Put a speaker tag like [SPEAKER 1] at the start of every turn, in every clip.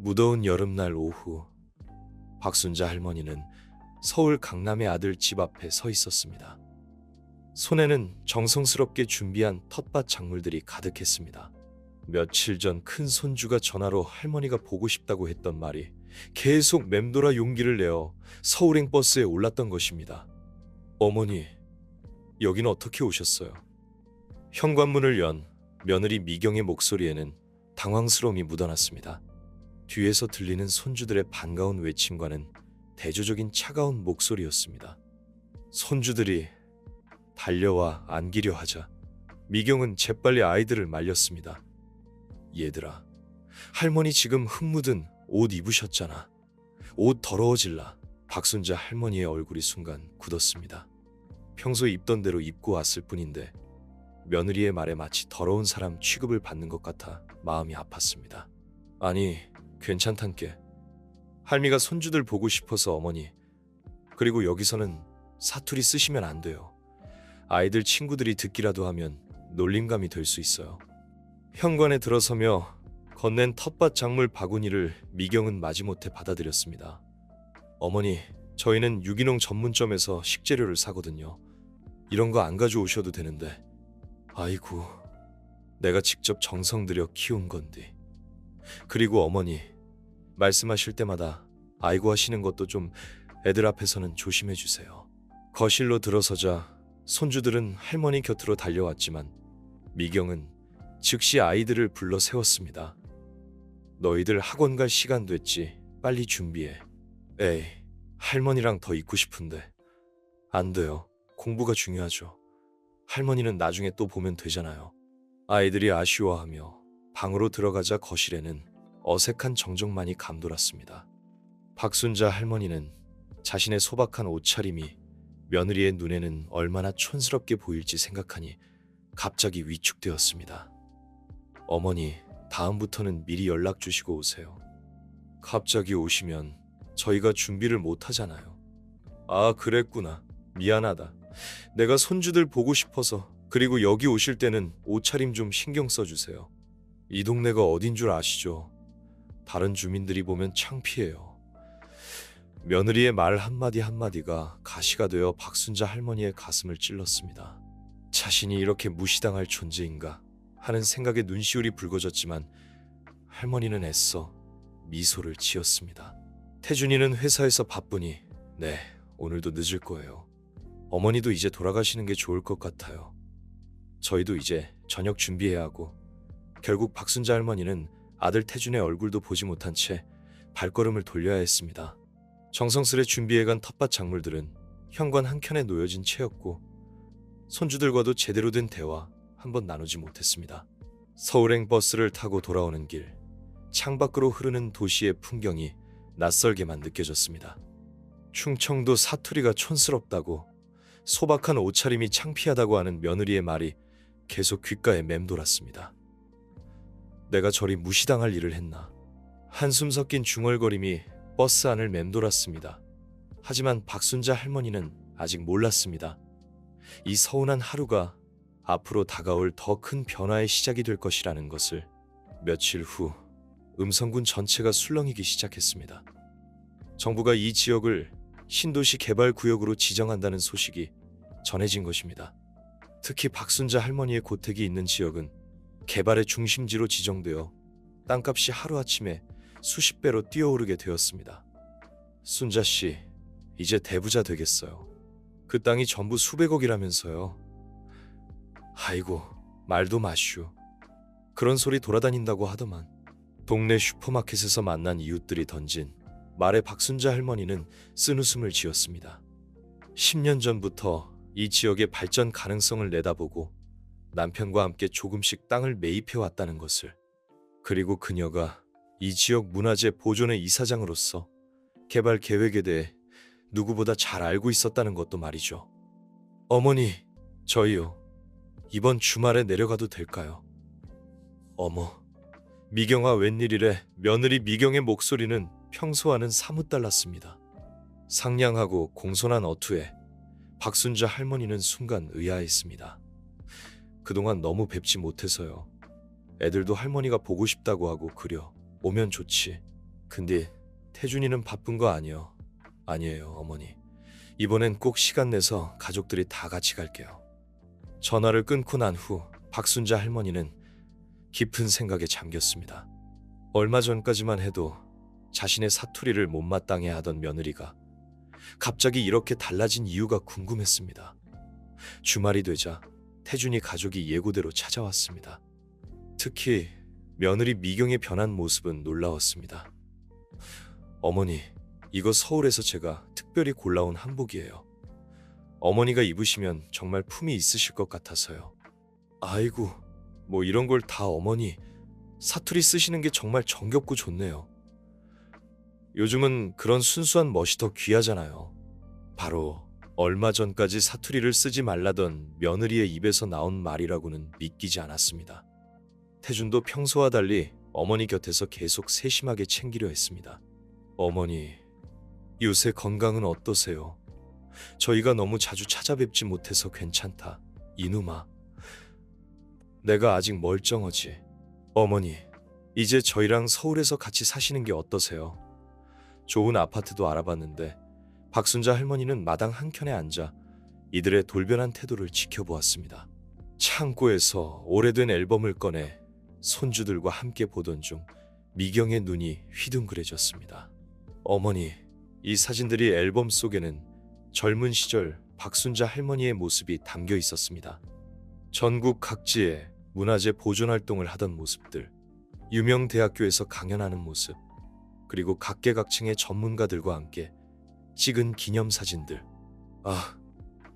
[SPEAKER 1] 무더운 여름날 오후, 박순자 할머니는 서울 강남의 아들 집 앞에 서 있었습니다. 손에는 정성스럽게 준비한 텃밭 작물들이 가득했습니다. 며칠 전 큰 손주가 전화로 할머니가 보고 싶다고 했던 말이 계속 맴돌아 용기를 내어 서울행 버스에 올랐던 것입니다. 어머니, 여긴 어떻게 오셨어요? 현관문을 연 며느리 미경의 목소리에는 당황스러움이 묻어났습니다. 뒤에서 들리는 손주들의 반가운 외침과는 대조적인 차가운 목소리였습니다. 손주들이 달려와 안기려 하자 미경은 재빨리 아이들을 말렸습니다. 얘들아, 할머니 지금 흙 묻은 옷 입으셨잖아. 옷 더러워질라. 박순자 할머니의 얼굴이 순간 굳었습니다. 평소 입던 대로 입고 왔을 뿐인데 며느리의 말에 마치 더러운 사람 취급을 받는 것 같아 마음이 아팠습니다. 아니, 괜찮단께. 할미가 손주들 보고 싶어서 어머니. 그리고 여기서는 사투리 쓰시면 안 돼요. 아이들 친구들이 듣기라도 하면 놀림감이 될 수 있어요. 현관에 들어서며 건넨 텃밭 작물 바구니를 미경은 마지못해 받아들였습니다. 어머니, 저희는 유기농 전문점에서 식재료를 사거든요. 이런 거 안 가져오셔도 되는데. 아이고, 내가 직접 정성 들여 키운 건디. 그리고 어머니, 말씀하실 때마다 아이고 하시는 것도 좀 애들 앞에서는 조심해 주세요. 거실로 들어서자 손주들은 할머니 곁으로 달려왔지만 미경은 즉시 아이들을 불러 세웠습니다. 너희들 학원 갈 시간 됐지. 빨리 준비해. 에이, 할머니랑 더 있고 싶은데. 안 돼요. 공부가 중요하죠. 할머니는 나중에 또 보면 되잖아요. 아이들이 아쉬워하며 방으로 들어가자 거실에는 어색한 정적만이 감돌았습니다. 박순자 할머니는 자신의 소박한 옷차림이 며느리의 눈에는 얼마나 촌스럽게 보일지 생각하니 갑자기 위축되었습니다. 어머니, 다음부터는 미리 연락 주시고 오세요. 갑자기 오시면 저희가 준비를 못 하잖아요. 아, 그랬구나. 미안하다. 내가 손주들 보고 싶어서. 그리고 여기 오실 때는 옷차림 좀 신경 써주세요. 이 동네가 어딘 줄 아시죠? 다른 주민들이 보면 창피해요. 며느리의 말 한마디 한마디가 가시가 되어 박순자 할머니의 가슴을 찔렀습니다. 자신이 이렇게 무시당할 존재인가 하는 생각에 눈시울이 붉어졌지만 할머니는 애써 미소를 지었습니다. 태준이는 회사에서 바쁘니 네, 오늘도 늦을 거예요. 어머니도 이제 돌아가시는 게 좋을 것 같아요. 저희도 이제 저녁 준비해야 하고. 결국 박순자 할머니는 아들 태준의 얼굴도 보지 못한 채 발걸음을 돌려야 했습니다. 정성스레 준비해간 텃밭 작물들은 현관 한켠에 놓여진 채였고 손주들과도 제대로 된 대화 한번 나누지 못했습니다. 서울행 버스를 타고 돌아오는 길, 창밖으로 흐르는 도시의 풍경이 낯설게만 느껴졌습니다. 충청도 사투리가 촌스럽다고, 소박한 옷차림이 창피하다고 하는 며느리의 말이 계속 귓가에 맴돌았습니다. 내가 저리 무시당할 일을 했나. 한숨 섞인 중얼거림이 버스 안을 맴돌았습니다. 하지만 박순자 할머니는 아직 몰랐습니다. 이 서운한 하루가 앞으로 다가올 더 큰 변화의 시작이 될 것이라는 것을. 며칠 후 음성군 전체가 술렁이기 시작했습니다. 정부가 이 지역을 신도시 개발구역으로 지정한다는 소식이 전해진 것입니다. 특히 박순자 할머니의 고택이 있는 지역은 개발의 중심지로 지정되어 땅값이 하루아침에 수십 배로 뛰어오르게 되었습니다. 순자 씨, 이제 대부자 되겠어요. 그 땅이 전부 수백억이라면서요. 아이고, 말도 마슈. 그런 소리 돌아다닌다고 하더만. 동네 슈퍼마켓에서 만난 이웃들이 던진 말에 박순자 할머니는 쓴웃음을 지었습니다. 10년 전부터 이 지역의 발전 가능성을 내다보고 남편과 함께 조금씩 땅을 매입해 왔다는 것을. 그리고 그녀가 이 지역 문화재 보존의 이사장으로서 개발 계획에 대해 누구보다 잘 알고 있었다는 것도 말이죠. 어머니, 저희요. 이번 주말에 내려가도 될까요? 어머, 미경아 웬일이래. 며느리 미경의 목소리는 평소와는 사뭇 달랐습니다. 상냥하고 공손한 어투에 박순자 할머니는 순간 의아했습니다. 그동안 너무 뵙지 못해서요. 애들도 할머니가 보고 싶다고 하고 그려. 오면 좋지. 근데 태준이는 바쁜 거 아니요. 아니에요, 어머니. 이번엔 꼭 시간 내서 가족들이 다 같이 갈게요. 전화를 끊고 난 후 박순자 할머니는 깊은 생각에 잠겼습니다. 얼마 전까지만 해도 자신의 사투리를 못마땅해 하던 며느리가 갑자기 이렇게 달라진 이유가 궁금했습니다. 주말이 되자 태준이 가족이 예고대로 찾아왔습니다. 특히 며느리 미경의 변한 모습은 놀라웠습니다. 어머니, 이거 서울에서 제가 특별히 골라온 한복이에요. 어머니가 입으시면 정말 품이 있으실 것 같아서요. 아이고, 뭐 이런 걸 다 어머니, 사투리 쓰시는 게 정말 정겹고 좋네요. 요즘은 그런 순수한 멋이 더 귀하잖아요. 바로 얼마 전까지 사투리를 쓰지 말라던 며느리의 입에서 나온 말이라고는 믿기지 않았습니다. 태준도 평소와 달리 어머니 곁에서 계속 세심하게 챙기려 했습니다. 어머니, 요새 건강은 어떠세요? 저희가 너무 자주 찾아뵙지 못해서 괜찮다. 이누마. 내가 아직 멀쩡하지. 어머니, 이제 저희랑 서울에서 같이 사시는 게 어떠세요? 좋은 아파트도 알아봤는데 박순자 할머니는 마당 한켠에 앉아 이들의 돌변한 태도를 지켜보았습니다. 창고에서 오래된 앨범을 꺼내 손주들과 함께 보던 중 미경의 눈이 휘둥그레졌습니다. 어머니, 이 사진들이 앨범 속에는 젊은 시절 박순자 할머니의 모습이 담겨 있었습니다. 전국 각지에 문화재 보존 활동을 하던 모습들, 유명 대학교에서 강연하는 모습, 그리고 각계각층의 전문가들과 함께 찍은 기념사진들. 아,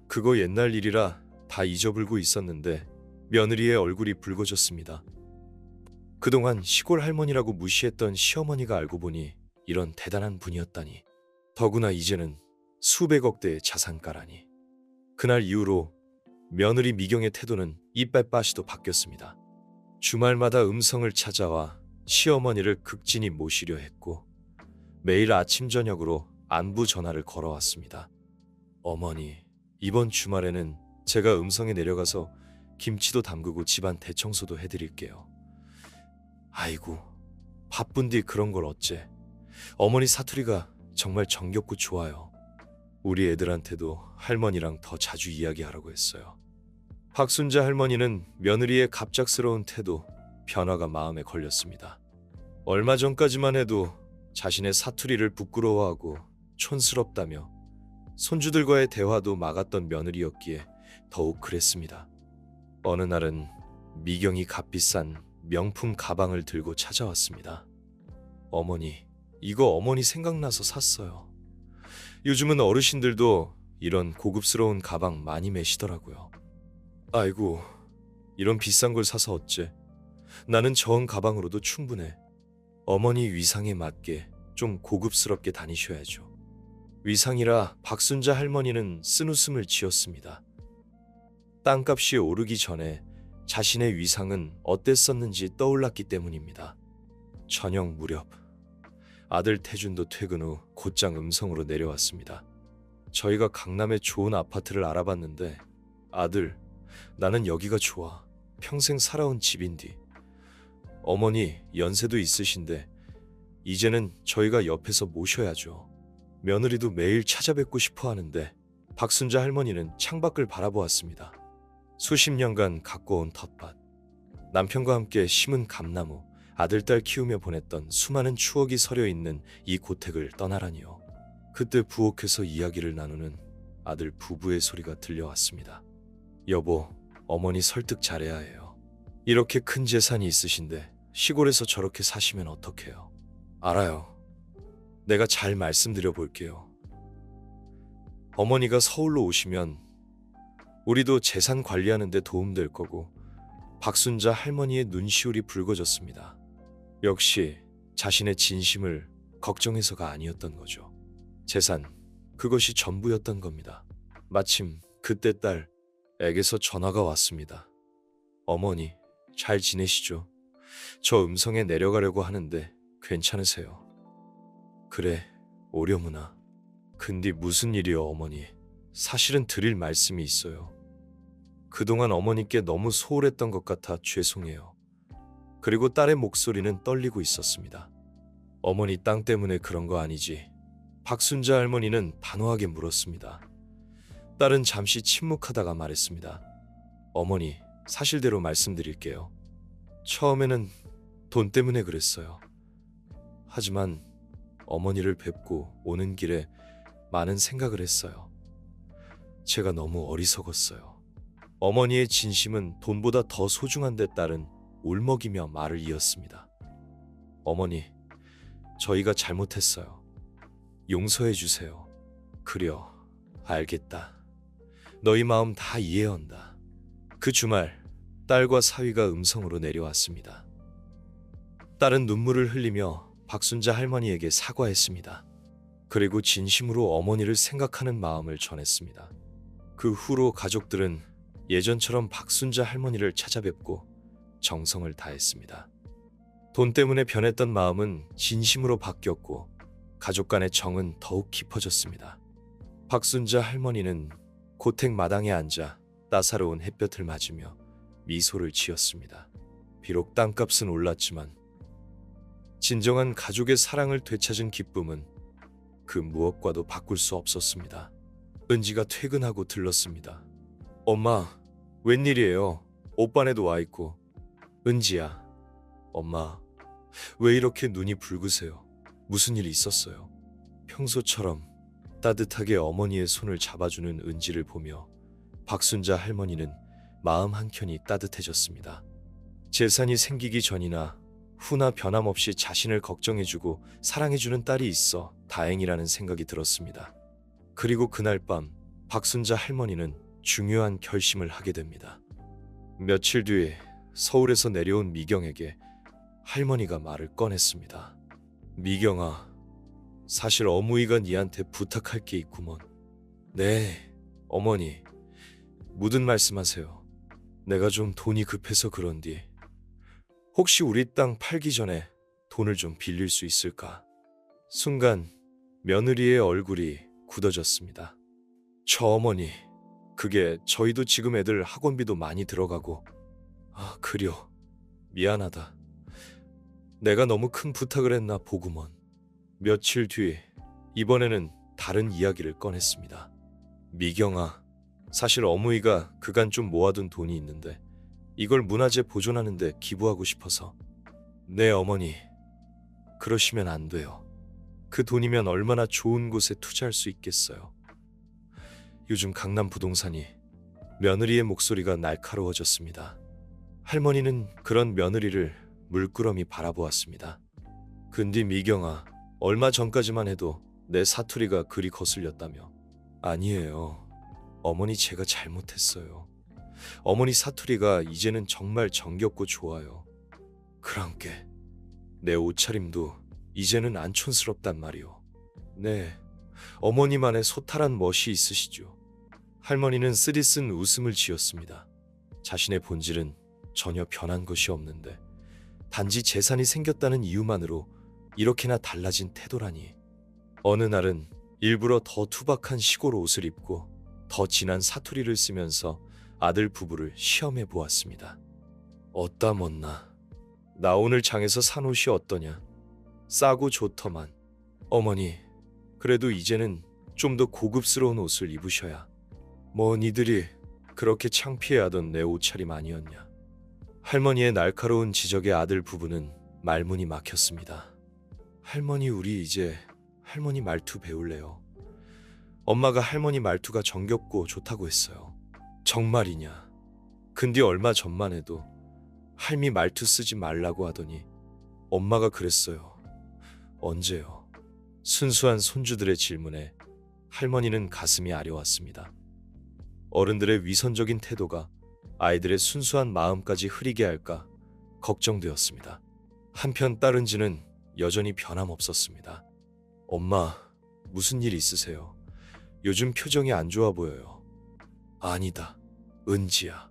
[SPEAKER 1] 그거 옛날 일이라 다 잊어불고 있었는데 며느리의 얼굴이 붉어졌습니다. 그동안 시골 할머니라고 무시했던 시어머니가 알고 보니 이런 대단한 분이었다니. 더구나 이제는 수백억 대의 자산가라니. 그날 이후로 며느리 미경의 태도는 이빨빠시도 바뀌었습니다. 주말마다 음성을 찾아와 시어머니를 극진히 모시려 했고 매일 아침 저녁으로 안부 전화를 걸어왔습니다. 어머니, 이번 주말에는 제가 음성에 내려가서 김치도 담그고 집안 대청소도 해드릴게요. 아이고, 바쁜디 그런 걸 어째. 어머니 사투리가 정말 정겹고 좋아요. 우리 애들한테도 할머니랑 더 자주 이야기하라고 했어요. 박순자 할머니는 며느리의 갑작스러운 태도, 변화가 마음에 걸렸습니다. 얼마 전까지만 해도 자신의 사투리를 부끄러워하고 촌스럽다며 손주들과의 대화도 막았던 며느리였기에 더욱 그랬습니다. 어느 날은 미경이 값비싼 명품 가방을 들고 찾아왔습니다. 어머니, 이거 어머니 생각나서 샀어요. 요즘은 어르신들도 이런 고급스러운 가방 많이 매시더라고요. 아이고, 이런 비싼 걸 사서 어째. 나는 저은 가방으로도 충분해. 어머니 위상에 맞게 좀 고급스럽게 다니셔야죠. 위상이라 박순자 할머니는 쓴웃음을 지었습니다. 땅값이 오르기 전에 자신의 위상은 어땠었는지 떠올랐기 때문입니다. 저녁 무렵 아들 태준도 퇴근 후 곧장 음성으로 내려왔습니다. 저희가 강남에 좋은 아파트를 알아봤는데 아들, 나는 여기가 좋아. 평생 살아온 집인디. 어머니 연세도 있으신데 이제는 저희가 옆에서 모셔야죠. 며느리도 매일 찾아뵙고 싶어 하는데. 박순자 할머니는 창밖을 바라보았습니다. 수십 년간 가꿔온 텃밭, 남편과 함께 심은 감나무, 아들, 딸 키우며 보냈던 수많은 추억이 서려 있는 이 고택을 떠나라니요. 그때 부엌에서 이야기를 나누는 아들 부부의 소리가 들려왔습니다. 여보, 어머니 설득 잘해야 해요. 이렇게 큰 재산이 있으신데 시골에서 저렇게 사시면 어떡해요. 알아요. 내가 잘 말씀드려 볼게요. 어머니가 서울로 오시면 우리도 재산 관리하는 데 도움될 거고. 박순자 할머니의 눈시울이 붉어졌습니다. 역시 자신의 진심을 걱정해서가 아니었던 거죠. 재산, 그것이 전부였던 겁니다. 마침 그때 딸에게서 전화가 왔습니다. 어머니, 잘 지내시죠? 저 음성에 내려가려고 하는데 괜찮으세요? 그래, 오려무나. 근데 무슨 일이요, 어머니? 사실은 드릴 말씀이 있어요. 그동안 어머니께 너무 소홀했던 것 같아 죄송해요. 그리고 딸의 목소리는 떨리고 있었습니다. 어머니 땅 때문에 그런 거 아니지? 박순자 할머니는 단호하게 물었습니다. 딸은 잠시 침묵하다가 말했습니다. 어머니, 사실대로 말씀드릴게요. 처음에는 돈 때문에 그랬어요. 하지만 어머니를 뵙고 오는 길에 많은 생각을 했어요. 제가 너무 어리석었어요. 어머니의 진심은 돈보다 더 소중한데 딸은 울먹이며 말을 이었습니다. 어머니, 저희가 잘못했어요. 용서해 주세요. 그려, 알겠다. 너희 마음 다 이해한다. 그 주말 딸과 사위가 음성으로 내려왔습니다. 딸은 눈물을 흘리며 박순자 할머니에게 사과했습니다. 그리고 진심으로 어머니를 생각하는 마음을 전했습니다. 그 후로 가족들은 예전처럼 박순자 할머니를 찾아뵙고 정성을 다했습니다. 돈 때문에 변했던 마음은 진심으로 바뀌었고 가족 간의 정은 더욱 깊어졌습니다. 박순자 할머니는 고택 마당에 앉아 따사로운 햇볕을 맞으며 미소를 지었습니다. 비록 땅값은 올랐지만 진정한 가족의 사랑을 되찾은 기쁨은 그 무엇과도 바꿀 수 없었습니다. 은지가 퇴근하고 들렀습니다. 엄마, 웬일이에요? 오빠네도 와 있고. 은지야, 엄마, 왜 이렇게 눈이 붉으세요? 무슨 일이 있었어요? 평소처럼 따뜻하게 어머니의 손을 잡아주는 은지를 보며 박순자 할머니는 마음 한켠이 따뜻해졌습니다. 재산이 생기기 전이나 후나 변함없이 자신을 걱정해주고 사랑해주는 딸이 있어 다행이라는 생각이 들었습니다. 그리고 그날 밤 박순자 할머니는 중요한 결심을 하게 됩니다. 며칠 뒤에 서울에서 내려온 미경에게 할머니가 말을 꺼냈습니다. 미경아, 사실 어무이가 니한테 부탁할 게 있구먼. 네, 어머니. 무슨 말씀하세요? 내가 좀 돈이 급해서 그런디 혹시 우리 땅 팔기 전에 돈을 좀 빌릴 수 있을까? 순간 며느리의 얼굴이 굳어졌습니다. 저 어머니, 그게 저희도 지금 애들 학원비도 많이 들어가고. 아, 그려. 미안하다. 내가 너무 큰 부탁을 했나 보구먼. 며칠 뒤 이번에는 다른 이야기를 꺼냈습니다. 미경아, 사실 어무이가 그간 좀 모아둔 돈이 있는데 이걸 문화재 보존하는 데 기부하고 싶어서. 네, 어머니. 그러시면 안 돼요. 그 돈이면 얼마나 좋은 곳에 투자할 수 있겠어요. 요즘 강남 부동산이. 며느리의 목소리가 날카로워졌습니다. 할머니는 그런 며느리를 물끄러미 바라보았습니다. 근데 미경아, 얼마 전까지만 해도 내 사투리가 그리 거슬렸다며. 아니에요. 어머니, 제가 잘못했어요. 어머니 사투리가 이제는 정말 정겹고 좋아요. 그랑께 내 옷차림도 이제는 안 촌스럽단 말이오. 네, 어머니만의 소탈한 멋이 있으시죠. 할머니는 쓰디쓴 웃음을 지었습니다. 자신의 본질은 전혀 변한 것이 없는데 단지 재산이 생겼다는 이유만으로 이렇게나 달라진 태도라니. 어느 날은 일부러 더 투박한 시골 옷을 입고 더 진한 사투리를 쓰면서 아들 부부를 시험해 보았습니다. 어따 못나. 나 오늘 장에서 산 옷이 어떠냐? 싸고 좋더만. 어머니, 그래도 이제는 좀 더 고급스러운 옷을 입으셔야. 뭐 니들이 그렇게 창피해하던 내 옷차림 아니었냐? 할머니의 날카로운 지적에 아들 부부는 말문이 막혔습니다. 할머니, 우리 이제 할머니 말투 배울래요. 엄마가 할머니 말투가 정겹고 좋다고 했어요. 정말이냐? 근데 얼마 전만 해도 할미 말투 쓰지 말라고 하더니 엄마가 그랬어요. 언제요? 순수한 손주들의 질문에 할머니는 가슴이 아려왔습니다. 어른들의 위선적인 태도가 아이들의 순수한 마음까지 흐리게 할까 걱정되었습니다. 한편 딸은지는 여전히 변함없었습니다. 엄마, 무슨 일 있으세요? 요즘 표정이 안 좋아 보여요. 아니다, 은지야.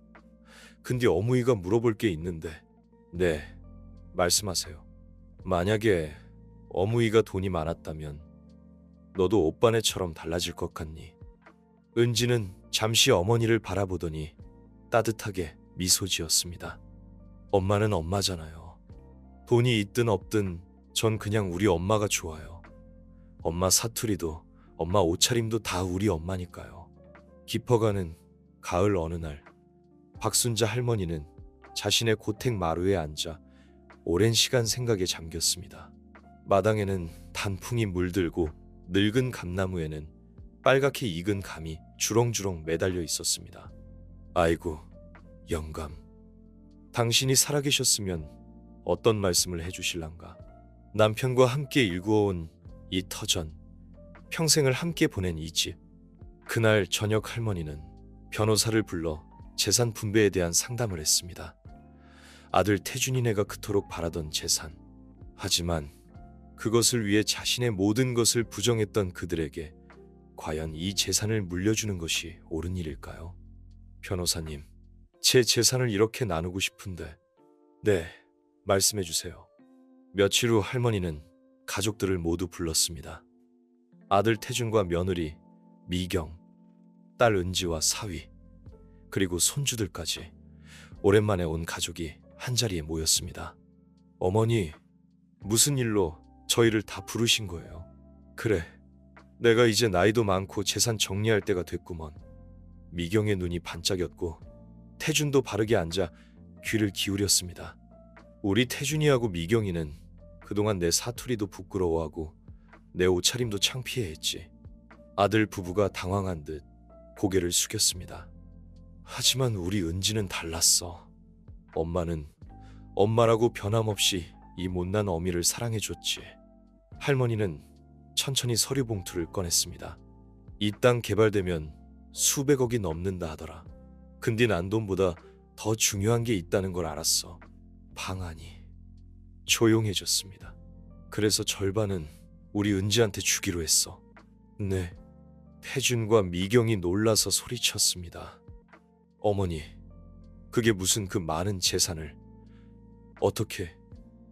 [SPEAKER 1] 근데 어무이가 물어볼 게 있는데. 네, 말씀하세요. 만약에 어무이가 돈이 많았다면 너도 오빠네처럼 달라질 것 같니? 은지는 잠시 어머니를 바라보더니 따뜻하게 미소 지었습니다. 엄마는 엄마잖아요. 돈이 있든 없든 전 그냥 우리 엄마가 좋아요. 엄마 사투리도 엄마 옷차림도 다 우리 엄마니까요. 깊어가는 가을 어느 날 박순자 할머니는 자신의 고택 마루에 앉아 오랜 시간 생각에 잠겼습니다. 마당에는 단풍이 물들고 늙은 감나무에는 빨갛게 익은 감이 주렁주렁 매달려 있었습니다. 아이고, 영감. 당신이 살아계셨으면 어떤 말씀을 해주실란가. 남편과 함께 일구어온 이 터전, 평생을 함께 보낸 이 집. 그날 저녁 할머니는 변호사를 불러 재산 분배에 대한 상담을 했습니다. 아들 태준이네가 그토록 바라던 재산. 하지만 그것을 위해 자신의 모든 것을 부정했던 그들에게 과연 이 재산을 물려주는 것이 옳은 일일까요? 변호사님, 제 재산을 이렇게 나누고 싶은데. 네, 말씀해 주세요. 며칠 후 할머니는 가족들을 모두 불렀습니다. 아들 태준과 며느리 미경, 딸 은지와 사위, 그리고 손주들까지 오랜만에 온 가족이 한자리에 모였습니다. 어머니, 무슨 일로 저희를 다 부르신 거예요? 그래, 내가 이제 나이도 많고 재산 정리할 때가 됐구먼. 미경의 눈이 반짝였고 태준도 바르게 앉아 귀를 기울였습니다. 우리 태준이하고 미경이는 그동안 내 사투리도 부끄러워하고 내 옷차림도 창피해했지. 아들 부부가 당황한 듯 고개를 숙였습니다. 하지만 우리 은지는 달랐어. 엄마는 엄마라고 변함없이 이 못난 어미를 사랑해줬지. 할머니는 천천히 서류 봉투를 꺼냈습니다. 이 땅 개발되면 수백억이 넘는다 하더라. 근데 난 돈보다 더 중요한 게 있다는 걸 알았어. 방안이 조용해졌습니다. 그래서 절반은 우리 은지한테 주기로 했어. 네. 태준과 미경이 놀라서 소리쳤습니다. 어머니, 그게 무슨 그 많은 재산을. 어떻게.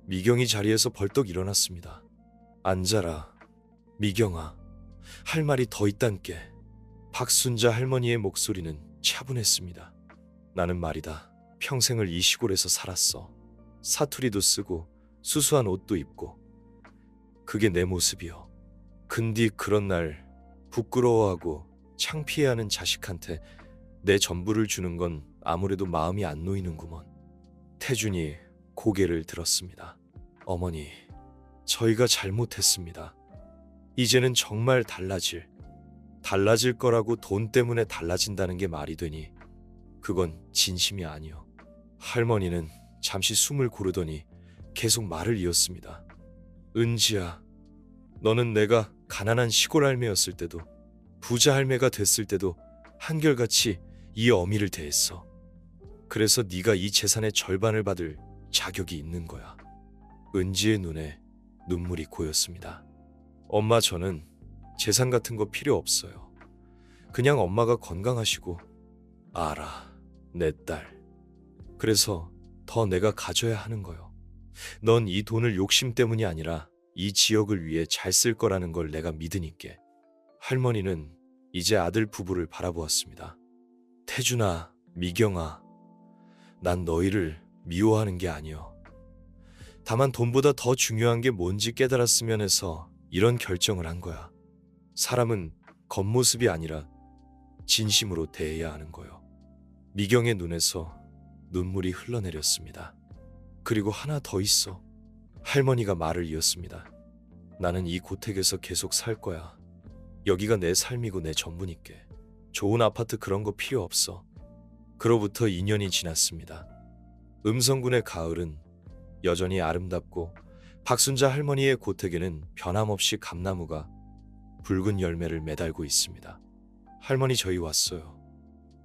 [SPEAKER 1] 미경이 자리에서 벌떡 일어났습니다. 앉아라. 미경아, 할 말이 더 있단께. 박순자 할머니의 목소리는 차분했습니다. 나는 말이다. 평생을 이 시골에서 살았어. 사투리도 쓰고 수수한 옷도 입고. 그게 내 모습이여. 근데 그런 날 부끄러워하고 창피해하는 자식한테 내 전부를 주는 건 아무래도 마음이 안 놓이는구먼. 태준이 고개를 들었습니다. 어머니, 저희가 잘못했습니다. 이제는 정말 달라질 거라고 돈 때문에 달라진다는 게 말이 되니 그건 진심이 아니요. 할머니는 잠시 숨을 고르더니 계속 말을 이었습니다. 은지야, 너는 내가 가난한 시골 할매였을 때도 부자 할매가 됐을 때도 한결같이 이 어미를 대했어. 그래서 네가 이 재산의 절반을 받을 자격이 있는 거야. 은지의 눈에 눈물이 고였습니다. 엄마, 저는 재산 같은 거 필요 없어요. 그냥 엄마가 건강하시고. 알아, 내 딸. 그래서 더 내가 가져야 하는 거요. 넌 이 돈을 욕심 때문이 아니라 이 지역을 위해 잘 쓸 거라는 걸 내가 믿으니께. 할머니는 이제 아들 부부를 바라보았습니다. 태준아, 미경아, 난 너희를 미워하는 게 아니여. 다만 돈보다 더 중요한 게 뭔지 깨달았으면 해서 이런 결정을 한 거야. 사람은 겉모습이 아니라 진심으로 대해야 하는 거요. 미경의 눈에서 눈물이 흘러내렸습니다. 그리고 하나 더 있어. 할머니가 말을 이었습니다. 나는 이 고택에서 계속 살 거야. 여기가 내 삶이고 내 전부니께. 좋은 아파트 그런 거 필요 없어. 그로부터 2년이 지났습니다. 음성군의 가을은 여전히 아름답고 박순자 할머니의 고택에는 변함없이 감나무가 붉은 열매를 매달고 있습니다. 할머니, 저희 왔어요.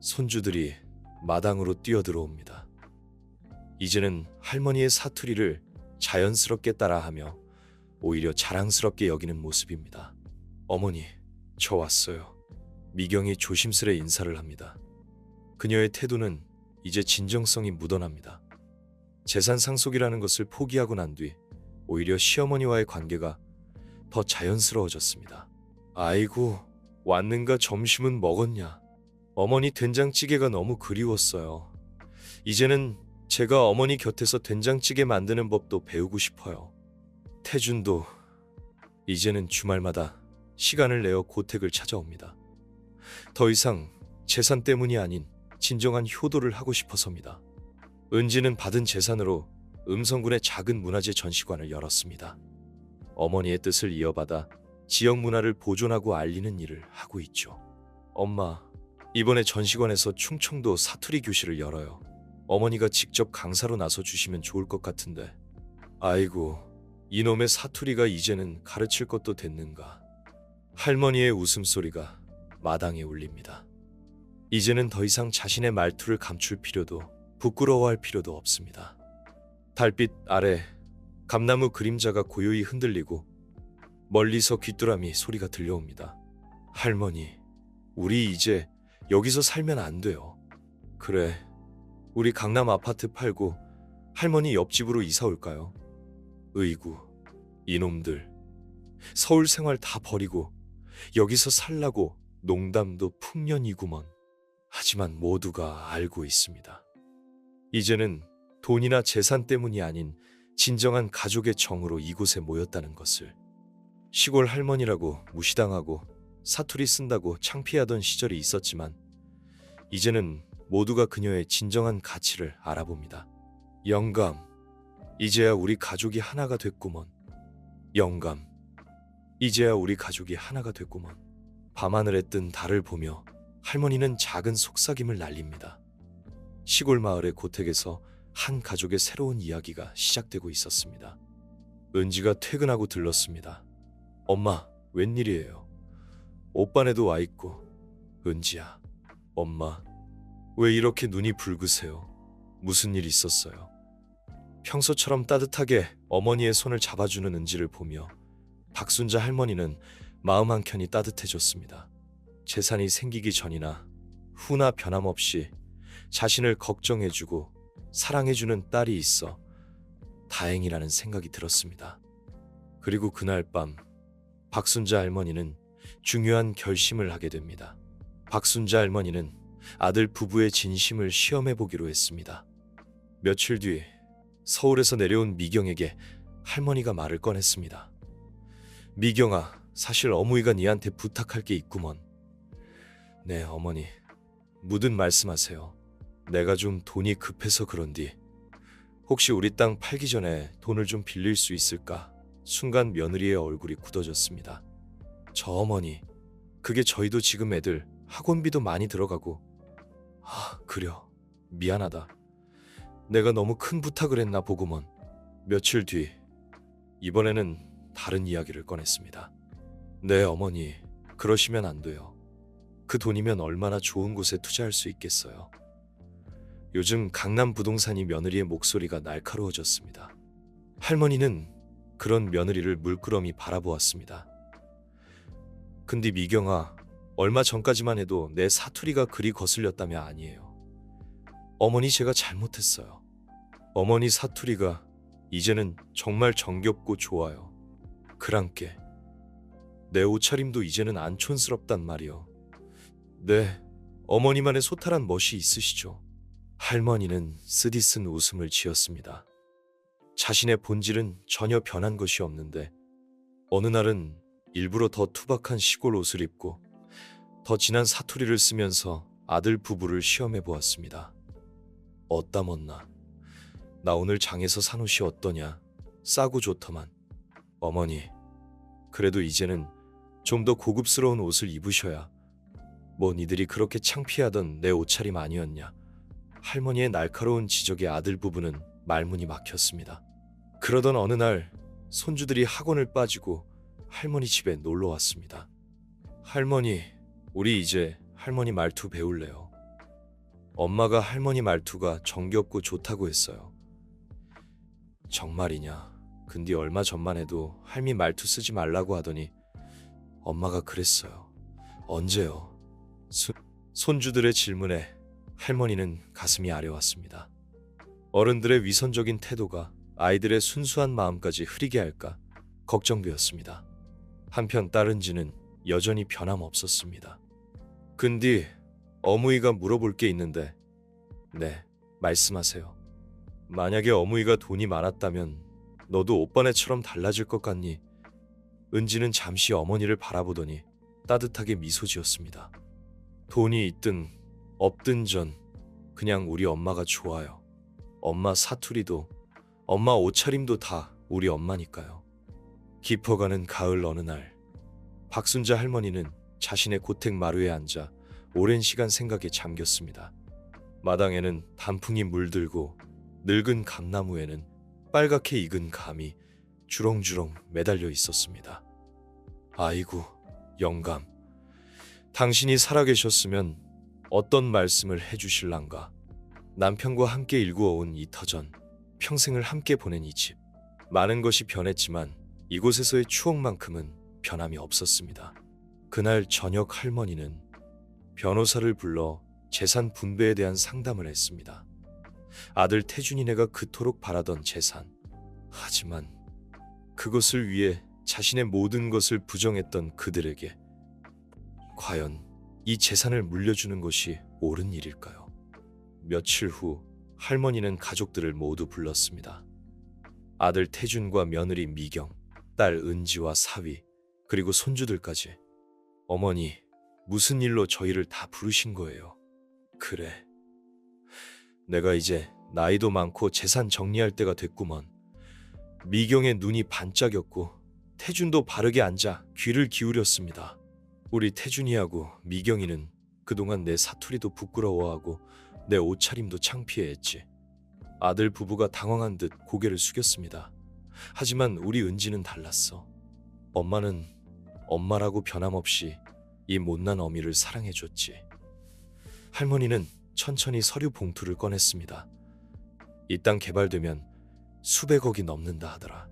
[SPEAKER 1] 손주들이 마당으로 뛰어들어옵니다. 이제는 할머니의 사투리를 자연스럽게 따라하며 오히려 자랑스럽게 여기는 모습입니다. 어머니, 저 왔어요. 미경이 조심스레 인사를 합니다. 그녀의 태도는 이제 진정성이 묻어납니다. 재산 상속이라는 것을 포기하고 난 뒤 오히려 시어머니와의 관계가 더 자연스러워졌습니다. 아이고, 왔는가? 점심은 먹었냐? 어머니 된장찌개가 너무 그리웠어요. 이제는 제가 어머니 곁에서 된장찌개 만드는 법도 배우고 싶어요. 태준도 이제는 주말마다 시간을 내어 고택을 찾아옵니다. 더 이상 재산 때문이 아닌 진정한 효도를 하고 싶어서입니다. 은지는 받은 재산으로 음성군의 작은 문화재 전시관을 열었습니다. 어머니의 뜻을 이어받아 지역 문화를 보존하고 알리는 일을 하고 있죠. 엄마, 이번에 전시관에서 충청도 사투리 교실을 열어요. 어머니가 직접 강사로 나서 주시면 좋을 것 같은데. 아이고, 이놈의 사투리가 이제는 가르칠 것도 됐는가. 할머니의 웃음소리가 마당에 울립니다. 이제는 더 이상 자신의 말투를 감출 필요도 부끄러워할 필요도 없습니다. 달빛 아래 감나무 그림자가 고요히 흔들리고 멀리서 귀뚜라미 소리가 들려옵니다. 할머니, 우리 이제 여기서 살면 안 돼요. 그래, 우리 강남 아파트 팔고 할머니 옆집으로 이사 올까요? 으이구, 이놈들. 서울 생활 다 버리고 여기서 살라고 농담도 풍년이구먼. 하지만 모두가 알고 있습니다. 이제는 돈이나 재산 때문이 아닌 진정한 가족의 정으로 이곳에 모였다는 것을. 시골 할머니라고 무시당하고 사투리 쓴다고 창피하던 시절이 있었지만 이제는 모두가 그녀의 진정한 가치를 알아봅니다. 영감, 이제야 우리 가족이 하나가 됐구먼. 영감, 이제야 우리 가족이 하나가 됐구먼. 밤하늘에 뜬 달을 보며 할머니는 작은 속삭임을 날립니다. 시골 마을의 고택에서 한 가족의 새로운 이야기가 시작되고 있었습니다. 은지가 퇴근하고 들렀습니다. 엄마, 웬일이에요? 오빠네도 와 있고. 은지야, 엄마, 왜 이렇게 눈이 붉으세요? 무슨 일 있었어요? 평소처럼 따뜻하게 어머니의 손을 잡아주는 은지를 보며 박순자 할머니는 마음 한켠이 따뜻해졌습니다. 재산이 생기기 전이나 후나 변함없이 자신을 걱정해주고 사랑해주는 딸이 있어 다행이라는 생각이 들었습니다. 그리고 그날 밤 박순자 할머니는 중요한 결심을 하게 됩니다. 박순자 할머니는 아들 부부의 진심을 시험해보기로 했습니다. 며칠 뒤 서울에서 내려온 미경에게 할머니가 말을 꺼냈습니다. 미경아, 사실 어무이가 니한테 부탁할 게 있구먼. 네, 어머니. 뭐든 말씀하세요. 내가 좀 돈이 급해서 그런디 혹시 우리 땅 팔기 전에 돈을 좀 빌릴 수 있을까? 순간 며느리의 얼굴이 굳어졌습니다. 저 어머니, 그게 저희도 지금 애들 학원비도 많이 들어가고. 그려. 미안하다. 내가 너무 큰 부탁을 했나 보구먼. 며칠 뒤 이번에는 다른 이야기를 꺼냈습니다. 네, 어머니. 그러시면 안 돼요. 그 돈이면 얼마나 좋은 곳에 투자할 수 있겠어요. 요즘 강남 부동산이 며느리의 목소리가 날카로워졌습니다. 할머니는 그런 며느리를 물끄러미 바라보았습니다. 근데 미경아, 얼마 전까지만 해도 내 사투리가 그리 거슬렸다며 아니에요. 어머니, 제가 잘못했어요. 어머니 사투리가 이제는 정말 정겹고 좋아요. 그랑께 내 옷차림도 이제는 안 촌스럽단 말이요. 네, 어머니만의 소탈한 멋이 있으시죠. 할머니는 쓰디쓴 웃음을 지었습니다. 자신의 본질은 전혀 변한 것이 없는데 어느 날은 일부러 더 투박한 시골 옷을 입고 더 진한 사투리를 쓰면서 아들 부부를 시험해 보았습니다. 어따 못나. 나 오늘 장에서 산 옷이 어떠냐. 싸고 좋더만. 어머니, 그래도 이제는 좀 더 고급스러운 옷을 입으셔야. 뭐 니들이 그렇게 창피하던 내 옷차림 아니었냐. 할머니의 날카로운 지적에 아들 부부는 말문이 막혔습니다. 그러던 어느 날 손주들이 학원을 빠지고 할머니 집에 놀러 왔습니다. 할머니, 우리 이제 할머니 말투 배울래요. 엄마가 할머니 말투가 정겹고 좋다고 했어요. 정말이냐? 근데 얼마 전만 해도 할미 말투 쓰지 말라고 하더니 엄마가 그랬어요. 언제요? 손주들의 질문에 할머니는 가슴이 아려왔습니다. 어른들의 위선적인 태도가 아이들의 순수한 마음까지 흐리게 할까 걱정되었습니다. 한편 딸은지는 여전히 변함없었습니다. 근데 어무이가 물어볼 게 있는데. 네, 말씀하세요. 만약에 어무이가 돈이 많았다면 너도 오빠네처럼 달라질 것 같니? 은지는 잠시 어머니를 바라보더니 따뜻하게 미소 지었습니다. 돈이 있든 없든 전 그냥 우리 엄마가 좋아요. 엄마 사투리도 엄마 옷차림도 다 우리 엄마니까요. 깊어가는 가을 어느 날 박순자 할머니는 자신의 고택 마루에 앉아 오랜 시간 생각에 잠겼습니다. 마당에는 단풍이 물들고 늙은 감나무에는 빨갛게 익은 감이 주렁주렁 매달려 있었습니다. 아이고, 영감. 당신이 살아계셨으면 어떤 말씀을 해주실란가. 남편과 함께 일구어온 이 터전, 평생을 함께 보낸 이 집. 많은 것이 변했지만 이곳에서의 추억만큼은 변함이 없었습니다. 그날 저녁 할머니는 변호사를 불러 재산 분배에 대한 상담을 했습니다. 아들 태준이네가 그토록 바라던 재산. 하지만 그것을 위해 자신의 모든 것을 부정했던 그들에게 과연 이 재산을 물려주는 것이 옳은 일일까요? 며칠 후 할머니는 가족들을 모두 불렀습니다. 아들 태준과 며느리 미경, 딸 은지와 사위, 그리고 손주들까지. 어머니, 무슨 일로 저희를 다 부르신 거예요? 그래. 내가 이제 나이도 많고 재산 정리할 때가 됐구먼. 미경의 눈이 반짝였고 태준도 바르게 앉아 귀를 기울였습니다. 우리 태준이하고 미경이는 그동안 내 사투리도 부끄러워하고 내 옷차림도 창피해했지. 아들 부부가 당황한 듯 고개를 숙였습니다. 하지만 우리 은지는 달랐어. 엄마는 엄마라고 변함없이 이 못난 어미를 사랑해줬지. 할머니는 천천히 서류 봉투를 꺼냈습니다. 이 땅 개발되면 수백억이 넘는다 하더라.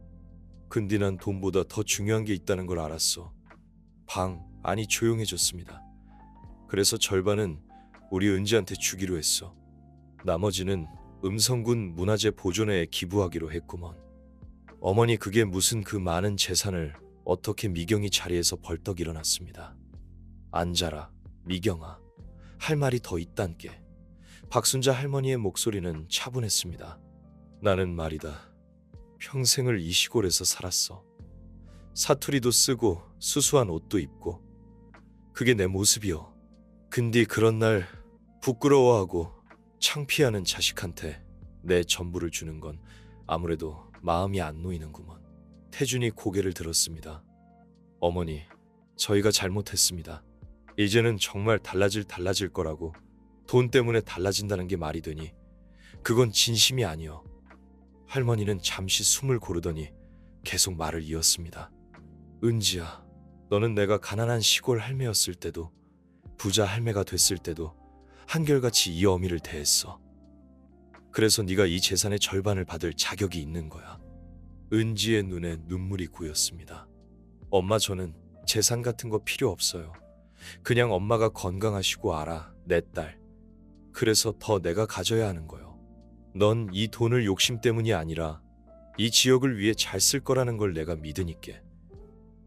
[SPEAKER 1] 근데 난 돈보다 더 중요한 게 있다는 걸 알았어. 안이 조용해졌습니다. 그래서 절반은 우리 은지한테 주기로 했어. 나머지는 음성군 문화재 보존회에 기부하기로 했구먼. 어머니, 그게 무슨 그 많은 재산을 어떻게 미경이 자리에서 벌떡 일어났습니다. 앉아라, 미경아. 할 말이 더 있단께. 박순자 할머니의 목소리는 차분했습니다. 나는 말이다. 평생을 이 시골에서 살았어. 사투리도 쓰고 수수한 옷도 입고 그게 내 모습이여. 근데 그런 날 부끄러워하고 창피하는 자식한테 내 전부를 주는 건 아무래도 마음이 안 놓이는구먼. 태준이 고개를 들었습니다. 어머니, 저희가 잘못했습니다. 이제는 정말 달라질 거라고. 돈 때문에 달라진다는 게 말이 되니 그건 진심이 아니여. 할머니는 잠시 숨을 고르더니 계속 말을 이었습니다. 은지야, 너는 내가 가난한 시골 할매였을 때도 부자 할매가 됐을 때도 한결같이 이 어미를 대했어. 그래서 네가 이 재산의 절반을 받을 자격이 있는 거야. 은지의 눈에 눈물이 고였습니다. 엄마, 저는 재산 같은 거 필요 없어요. 그냥 엄마가 건강하시고 알아, 내 딸. 그래서 더 내가 가져야 하는 거요. 넌 이 돈을 욕심 때문이 아니라 이 지역을 위해 잘 쓸 거라는 걸 내가 믿으니께.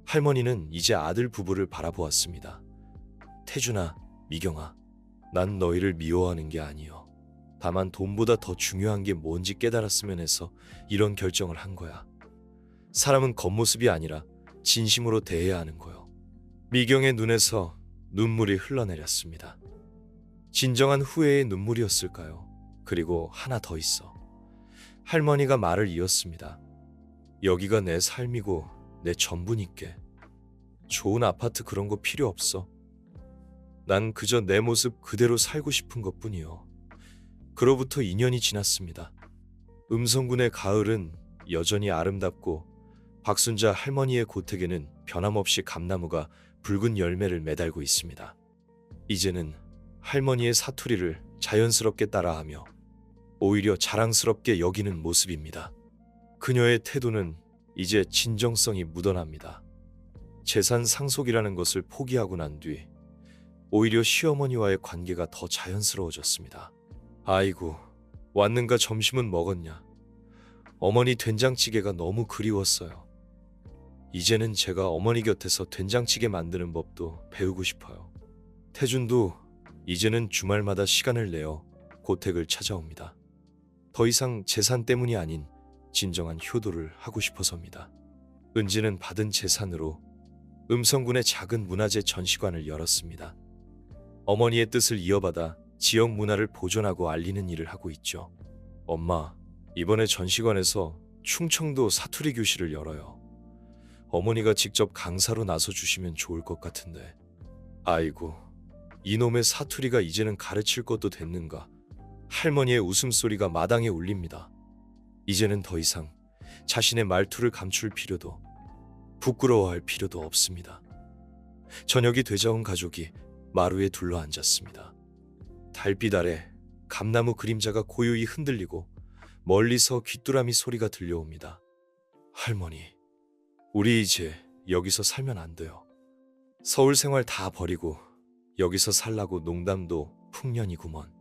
[SPEAKER 1] 할머니는 이제 아들 부부를 바라보았습니다. 태준아, 미경아, 난 너희를 미워하는 게 아니여. 다만 돈보다 더 중요한 게 뭔지 깨달았으면 해서 이런 결정을 한 거야. 사람은 겉모습이 아니라 진심으로 대해야 하는 거요. 미경의 눈에서 눈물이 흘러내렸습니다. 진정한 후회의 눈물이었을까요? 그리고 하나 더 있어. 할머니가 말을 이었습니다. 여기가 내 삶이고 내 전부니께. 좋은 아파트 그런 거 필요 없어. 난 그저 내 모습 그대로 살고 싶은 것뿐이요. 그로부터 2년이 지났습니다. 음성군의 가을은 여전히 아름답고 박순자 할머니의 고택에는 변함없이 감나무가 붉은 열매를 매달고 있습니다. 이제는 할머니의 사투리를 자연스럽게 따라하며 오히려 자랑스럽게 여기는 모습입니다. 그녀의 태도는 이제 진정성이 묻어납니다. 재산 상속이라는 것을 포기하고 난 뒤 오히려 시어머니와의 관계가 더 자연스러워졌습니다. 아이고, 왔는가? 점심은 먹었냐? 어머니 된장찌개가 너무 그리웠어요. 이제는 제가 어머니 곁에서 된장찌개 만드는 법도 배우고 싶어요. 태준도 이제는 주말마다 시간을 내어 고택을 찾아옵니다. 더 이상 재산 때문이 아닌 진정한 효도를 하고 싶어서입니다. 은지는 받은 재산으로 음성군의 작은 문화재 전시관을 열었습니다. 어머니의 뜻을 이어받아 지역 문화를 보존하고 알리는 일을 하고 있죠. 엄마, 이번에 전시관에서 충청도 사투리 교실을 열어요. 어머니가 직접 강사로 나서 주시면 좋을 것 같은데. 아이고, 이놈의 사투리가 이제는 가르칠 것도 됐는가. 할머니의 웃음소리가 마당에 울립니다. 이제는 더 이상 자신의 말투를 감출 필요도, 부끄러워할 필요도 없습니다. 저녁이 되자 온 가족이 마루에 둘러앉았습니다. 달빛 아래 감나무 그림자가 고요히 흔들리고 멀리서 귀뚜라미 소리가 들려옵니다. 할머니, 우리 이제 여기서 살면 안 돼요. 서울 생활 다 버리고 여기서 살라고 농담도 풍년이구먼.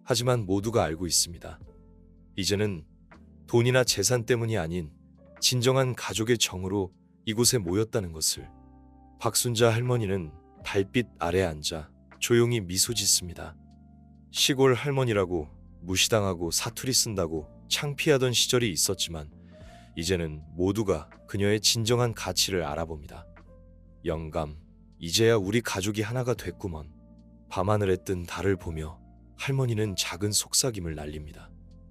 [SPEAKER 1] 하지만 모두가 알고 있습니다. 이제는 돈이나 재산 때문이 아닌 진정한 가족의 정으로 이곳에 모였다는 것을. 박순자 할머니는 달빛 아래 앉아 조용히 미소 짓습니다. 시골 할머니라고 무시당하고 사투리 쓴다고 창피하던 시절이 있었지만 이제는 모두가 그녀의 진정한 가치를 알아봅니다. 영감, 이제야 우리 가족이 하나가 됐구먼. 밤하늘에 뜬 달을 보며 할머니는 작은 속삭임을 날립니다.